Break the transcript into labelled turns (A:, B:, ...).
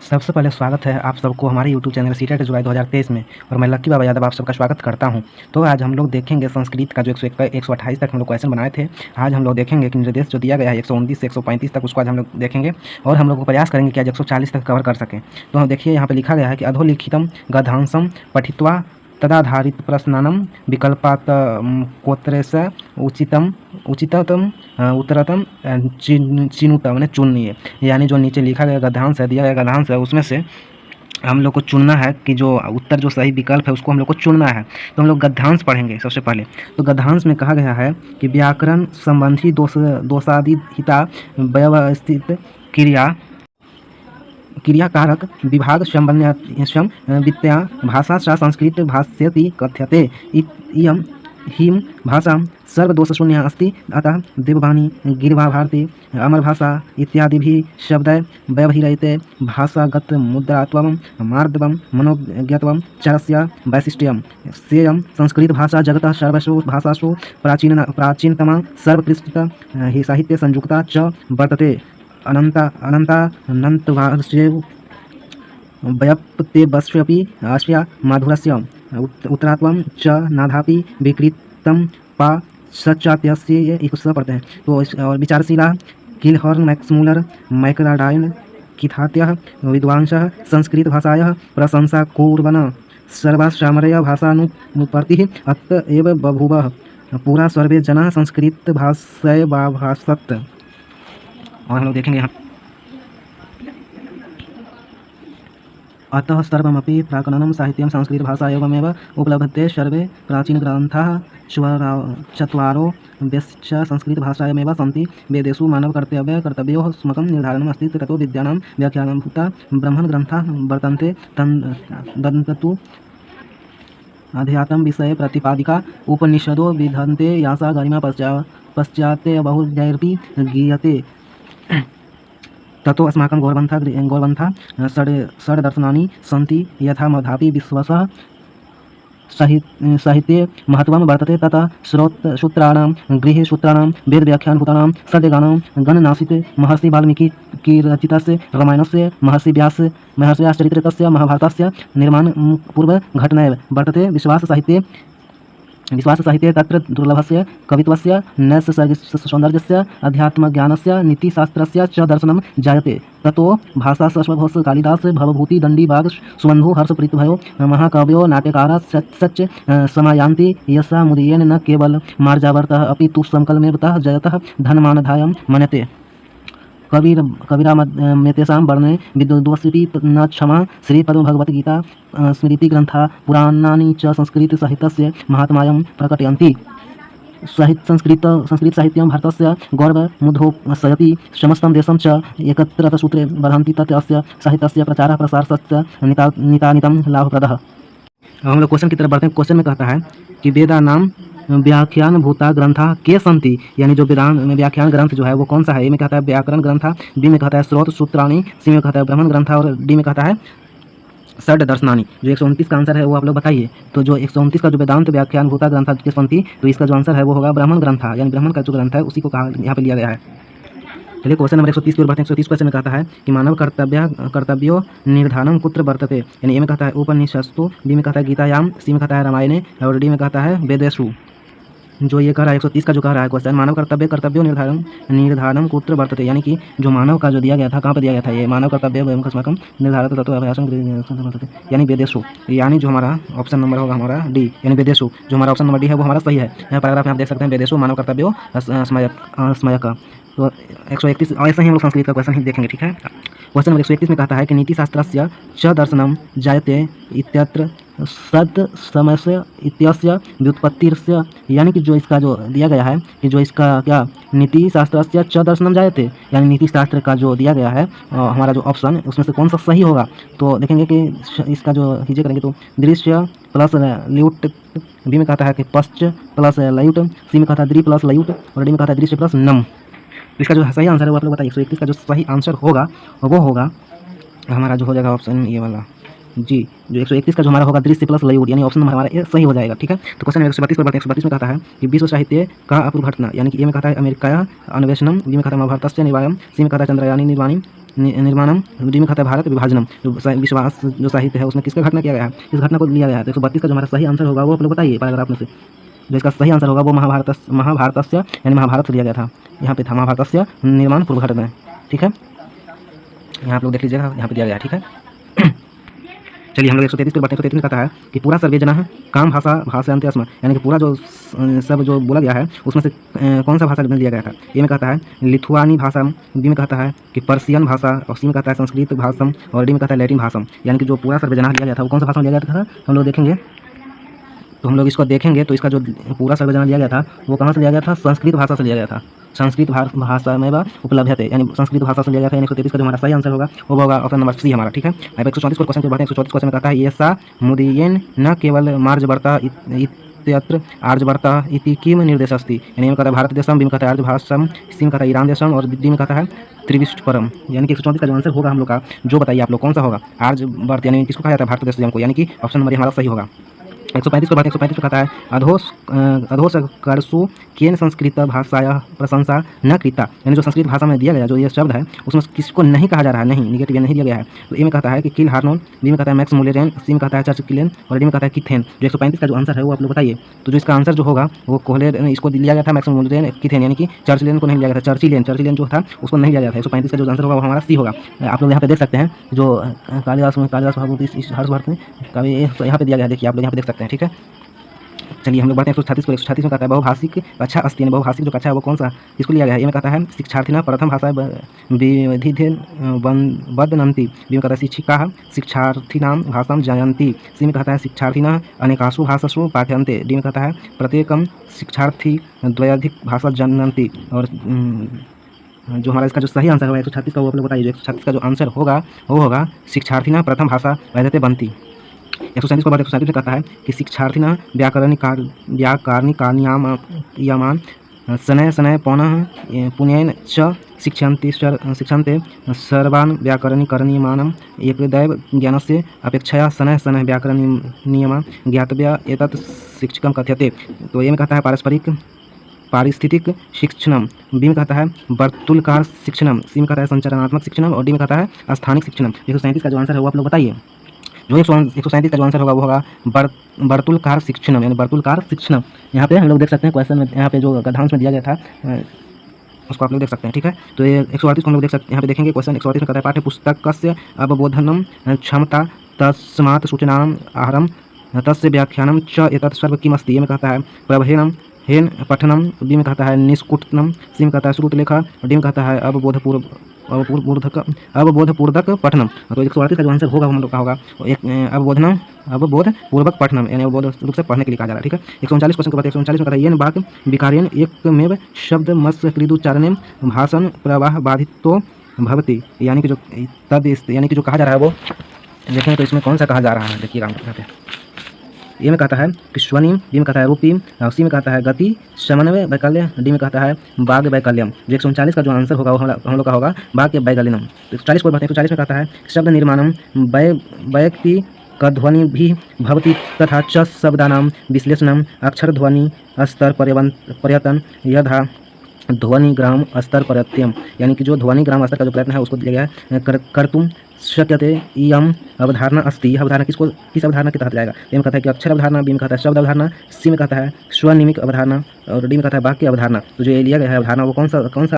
A: सबसे पहले स्वागत है आप सबको हमारे यूट्यूब चैनल सीटेट जुलाई 2023 में। और मैं लक्की बाबा यादव आप सबका स्वागत करता हूं। तो आज हम लोग देखेंगे संस्कृत का जो 128 तक हम लोग क्वेश्चन बनाए थे। आज हम लोग देखेंगे कि निर्देश जो दिया गया है 129 से 135 तक, उसको आज हम लोग देखेंगे और हम लोग को प्रयास करेंगे कि आज 140 तक कवर कर सकें। तो हम देखिए यहाँ पर लिखा गया है कि अधोलिखितम गद्यांशम पठित्वा तदाधारित प्रश्नानम विकल्पात कोत्रेश उचिततम उत्तरतम चिनुत मैंने चुनिए। यानी जो नीचे लिखा गया गद्यांश है, दिया गया गद्यांश है, उसमें से हम लोग को चुनना है कि जो उत्तर जो सही विकल्प है उसको हम लोग को चुनना है। तो हम लोग गद्यांश पढ़ेंगे सबसे पहले। तो गद्यांश में कहा गया है कि व्याकरण संबंधी दोषादिहिता व्यवस्थित क्रियाकारक विभाग समन्वयस्यं वित्तया भाषा च संस्कृत भाष्यति कथ्यते। इयं हिम भाषा सर्वदोषशून्या अस्ति, अतः देववाणी गिर्वा भारती अमर भाषा इत्यादिभिः शब्दैः व्यवह्रियते। भाषागत मुद्रात्वं मार्दवं मनोज्ञत्वं चरस्य वैशिष्ट्यं सेयं संस्कृत भाषा जगतः सर्वसु भाषासु प्राचीनतमा सर्वकृष्ट साहित्य संयुक्ता च वर्तते। अनन्तवर्षेषु व्याप्तेवस्यापि अस्या माधुर्यस्य उत्तरात्वं च नाधापि विकृतं पाश्चात्यस्य एक स पढ़ते हैं। तो और विचारशीला किलहॉर्न मैक्समूलर मैकराडाइन किथात्यः विद्वांसः संस्कृत भाषायाः प्रशंसा कुर्वन् सर्वासामरया भाषानुपर्तिः अत एव बभूव पूरा सर्वे जनाः संस्कृत भाषायैवाभाषत। और हम लोग देखेंगे यहाँ अतः सर्वमपि प्राक्तनं साहित्यं संस्कृत भाषा एवमेव उपलभ्यते। सर्वे प्राचीनग्रन्थाः चत्वारो वेश्च संस्कृत भाषायामेव सन्ति। वेदेषु कर्तव्योः स्मकं निर्धारणम् अस्ति। ततो विद्यानां व्याख्यानभूता ब्राह्मणग्रन्थाः वर्तन्ते। तन्तु अध्यात्म विषये प्रतिपादिका उपनिषदो विधन्ते, यासा गरिमा पश्चाते बहुजैरपि गीयते। ततो अस्माकं गौरवन्था षड्दर्शनानि सन्ति, यथा मधापि विश्वसः साहित्ये महत्त्वं वर्तते। तथा सूत्राणां गृह्यसूत्राणां वेदव्याख्यानभूतानां षड्गानां गणनासीत्। महर्षि वाल्मीकिरचितस्य रामायणस्य महर्ष्याश्चरितस्य महाभारतस्य निर्माणपूर्वघटनैव वर्तते। विश्वाससाहित्ये तत्र दुर्लभस्य कवित्वस्य नैसर्गिकसौन्दर्यस्य अध्यात्मज्ञानस्य नीतिशास्त्रस्य च दर्शनं जायते। ततो भाषा सस्वभोस् कालिदास भवभूति दण्डी वाग् सुबन्धु हर्षप्रीतिभयो महाकवयो नाट्यकाराः सच्च समायान्ति। यशा मुदीयेन न केवल मार्जावर्तः अपि तु संकल्मेवतः जयतः धनमानधायं मन्यते। कविरामेतेषां वर्णे विद्वद्वस्पि न क्षमा। श्रीपद्मभगवद्गीता स्मृतिग्रन्था पुराणानि च संस्कृतसाहित्यस्य महात्म्यं प्रकटयन्ति। संस्कृतसाहित्यं भारतस्य गौरवमुद्घोषयति। समस्तं देशं च एकत्र सूत्रे बध्नन्ति। तत् अस्य साहित्यस्य प्रचारः प्रसारस्य नितान्तं लाभप्रदः। हम लोग क्वेश्चन की तरफ बढ़ते हैं। क्वेश्चन में कहता है कि वेदानाम व्याख्यान भूता ग्रंथा के संति, यानी जो वेदांत में व्याख्यान ग्रंथ जो है वो कौन सा है। ए में कहता है व्याकरण ग्रंथा, बी में कहता है स्रोत सूत्राणी, सी में कहता है ब्राह्मण ग्रंथा और डी में कहता है षड दर्शनानी। जो 129 का आंसर है वो आप लोग बताइए। तो जो 129 का जो वेदांत व्याख्यान भूता ग्रंथा के संति, तो इसका जो आंसर है वो होगा ब्राह्मण ग्रंथा, यानी ब्राह्मण का जो ग्रंथ है उसी को कहा यहाँ पे लिया गया है। चलिए क्वेश्चन नंबर 130 की ओर बढ़ते हैं। 130 क्वेश्चन में कहता है कि मानव कर्तव्यो निर्धारणं कुत्र वर्तते। यानी ए में कहता है उपनिषत्सु, बी में कहता है गीतायाम, सी में कहता है रामायणे और डी में कहता है वेदेषु। जो ये कह रहा है 130 का जो कह रहा है क्वेश्चन, मानव कर्तव्यो निर्धारणं कुत्र वर्तते, यानी कि जो मानव का जो दिया गया था कहाँ पर दिया गया था। ये मानव कर्तव्य अस्माकं निर्धारित तत्व अभ्यासं वर्तते, यानी वेदेषु। यानी जो हमारा ऑप्शन नंबर होगा हमारा डी, यानी वेदेषु। जो हमारा ऑप्शन नंबर डी है वो हमारा सही है। यहाँ पैराग्राफ में आप देख सकते हैं वेदेषु मानव कर्तव्यो स्मयक। तो 131 ऐसा ही हम लोग संस्कृत का क्वेश्चन ही देखेंगे, ठीक है। क्वेश्चन नंबर 131 में कहता है कि नीतिशास्त्रस्य च दर्शनं जायते इत्यत्र सद समस्य इत्यस्य व्युत्पत्तिर्स्य, यानी कि जो इसका जो दिया गया है कि जो इसका क्या नीति शास्त्रस्य च दर्शनम जायते, यानी नीति शास्त्र का जो दिया गया है हमारा जो ऑप्शन उसमें से कौन सा सही होगा। तो देखेंगे कि इसका जो हीजे करेंगे तो दृश्य प्लस ल्यूट, बी में कहता है कि पश्च प्लस लयुट, सी में कहता है द्रि प्लस लयुट और डी में कहता है दृश्य प्लस नम। इसका जो सही आंसर है वो आप लोग बताइए। 131 का जो सही आंसर होगा वो होगा हमारा जो हो जाएगा ऑप्शन ये वाला जी। जो 131 का जो हमारा होगा दृश्य प्लस लयुट, यानी ऑप्शन नंबर हमारा ये सही हो जाएगा, ठीक है। तो क्वेश्चन 132 पर बढ़ते हैं। 132 में कहता है कि विश्व साहित्य का अपूर्व घटना, यानी कि ए में कहता है अमेरिकाया अन्वेषणम, बी में कहता है महाभारतस्य निर्वाणम, सी में कहता है चंद्रयानी निर्वाणी निर्माणम, डी में खाता है भारत, विभाजनम जो विश्वास जो साहित्य है उसमें किसका घटना किया गया है, इस घटना को लिया गया है। तो 132 का जो हमारा सही आंसर होगा वो आप लोग बताइए पैराग्राफ में से। जो इसका सही आंसर होगा वो महाभारतस्य यानी महाभारत से लिया गया था। यहाँ पे था महाभारतस्य निर्माण पूर्व घटना, ठीक है। यहाँ आप लोग देख लीजिएगा, यहाँ पे दिया गया है, ठीक है। चलिए हम लोग 133 पर बढ़ते हैं। 133 में कहता है कि पूरा सर्वे जना काम भाषांत अस्म, यानी कि पूरा जो सब जो बोला गया है उसमें से कौन सा भाषा में लिया गया था। ए में कहता है लिथुआनी भाषा, बी में कहता है कि पर्सियन भाषा, और सी में कहता है संस्कृत भाषा, और डी में कहता है लैटिन भाषा। यानी कि जो पूरा सर्वे जना लिया गया था वो कौन सा भाषा में लिया गया था हम लोग देखेंगे। तो हम लोग इसको देखेंगे तो इसका जो पूरा सर्वे जना लिया गया था वो कहाँ से लिया गया था, संस्कृत भाषा से लिया गया था। संस्कृत भाषा में उपलब्ध है, यानी संस्कृत भाषा से लिया गया था। 133 का जो हमारा सही आंसर होगा वो होगा ऑप्शन नंबर सी हमारा, ठीक है। अब 134 क्वेश्चन पे बढ़ते हैं। 134 क्वेश्चन में कहता है ये सा मुदीयन न केवल मार्जवर्ता इत्यत्र आर्यवर्ता इति किम निर्देश अस्ति, यानी में कहता है भारत देशम, बी में कहता है आर्य भाषम, सी में कहता है ईरान देशम, और डी में कहता है त्रिविष्टपरम। यानी कि 134 का जो आंसर होगा हम लोग का, जो बताइए आप लोग कौन सा होगा। आर्यवर्त यानी किसको कहा जाता है, भारत देश को, यानी कि ऑप्शन नंबर हमारा सही होगा। 135 को बात 135 कहता है अधोस करसु केन संस्कृत भाषाया प्रशंसा न कृता, यानी जो संस्कृत भाषा में दिया गया जो ये शब्द है उसमें किसको नहीं कहा जा रहा है, नहीं निगेटिव नहीं दिया गया है। तो ए में कहता है कि किल हार्नोन, बी में कहता है मैक्स मुलेरेन, सी में कहता है चर्च किलेन, और डी में कहता है किथेन। जो 135 का जो आंसर है वो आप लोग बताइए। तो जो इसका आंसर जो होगा वो कोहलेर इसको लिया गया था, मैक्स मुलेरेन किथेन, यानी कि चर्चिलेन को नहीं लिया गया था। चर्चिलेन जो था उसको नहीं लिया गया था। 135 का जो आंसर होगा वो हमारा सी होगा। आप लोग यहाँ पे देख सकते हैं जो कालिदास हर्षवर्धन में काव्य यहाँ पे दिया गया है, देखिए आप लोग यहाँ पे देख सकते हैं, ठीक है। चलिए हम लोग बढ़ते हैं 136 को। 136 में कहता है बहुभाषिक कक्षा अस्ति, यानी बहुभाषिक जो कक्षा है वो कौन सा किसको लिया गया है। ये में कहता है शिक्षार्थिना प्रथम भाषा विधिधेन वदनन्ति, बी में कहता है शिक्षिका शिक्षार्थिनां भाषां जानन्ति, सी में कहता है शिक्षार्थिनः अनेकासु भाषासु पाठ्यन्ते, डी में कहता है प्रत्येकम शिक्षार्थी द्वयाधिक भाषा जानन्ति। और जो हमारा इसका जो सही आंसर होगा 136 का वो आप लोग बताइए। 136 का जो आंसर होगा वो होगा शिक्षार्थिना प्रथम भाषा वैधते बनती। 137 को बाद 137 में कहता है कि शिक्षार्थिना व्याकरणिकानियामान शनय शनय पुनः च शिक्षन्ते सर्वान् व्याकरणिकरणीयमानम् एकदैव ज्ञानस्य अपेक्षया शनय शनय व्याकरणीयमा ज्ञातव्या एतत् शिक्षकं कथ्यते। तो ये में कहता है पारिस्थितिक शिक्षणम, बी में कहता है वर्तुलकार शिक्षणम, सी में कहता है संचरणात्मक शिक्षणम, और डी में कहता है स्थानिक शिक्षणम। 137 का जो आंसर है वो आप लोग बताइए। जो 137 का जो आंसर होगा वो होगा वर्तुलकार शिक्षणम, यानी वर्तुलकार शिक्षणम। यहाँ पे हम लोग देख सकते हैं क्वेश्चन में, यहाँ पे जो गद्यांश में दिया गया था उसको आप लोग देख सकते हैं, ठीक है। तो ये 138 को हम लोग देख सकते हैं, यहाँ पे देखेंगे क्वेश्चन 138 में कहता है पाठ्य पुस्तकस्य अवबोधनम क्षमता तस्मात् सूचनानाम् आहरम तस्य व्याख्यानम च एतत् सर्व किम अस्ति। ये में कहता है प्रभेनम हेन पठनम, बी में कहता है निष्कुटनम, सी में कहता है श्रुतलेखा, डी में कहता है अवबोधपूर्वक पठनम। तो 138 का जो आंसर होगा हम लोग का होगा एक अवबोधपूर्वक पठनम, यानी अवबोध रूप से पढ़ने के लिए कहा जा रहा है, ठीक है। 139 क्वेश्चन के बाद 139 में कहता है येन वाक् विकारेण एकमेव शब्द मत्स्य क्रीडुच्चारणे भाषण प्रवाह बाधितो भवति, यानी कि जो यानी कि जो कहा जा रहा है वो देखें तो इसमें कौन सा कहा जा रहा है, देखिएगा यहाँ पे। ए में कहता है कि स्वनिम, बी में कहता है रूपी, सी में कहता है गति समन्वय वैकल्य, डी में कहता है बाघ वैकल्यम। जो 139 का जो आंसर होगा वो हम लोग का होगा बाघ वैकल्यम। 140 को बढ़ते हैं। 140 में कहता है शब्द निर्माणम व्यक्ति कध्वनि भी भवति तथा च शब्दानां विश्लेषणम अक्षर ध्वनि स्तर पर्यटन यथा ध्वनिग्राम स्तर प्रत्ययम, यानी कि जो ध्वनिग्राम स्तर का जो प्रयत्न है उसको दिया गया है कर्तुम शक्यते इयम अवधारणा अस्ति। यह अवधारणा किस अवधारणा के तहत जाएगा। ए में कहता है कि अक्षर अवधारणा, बी में कहता है शब्द अवधारणा, सी में कहता है स्वनिमिक अवधारणा, और डी में कहता है वाक्य अवधारणा। तो जो ये लिया गया है अवधारणा वो कौन सा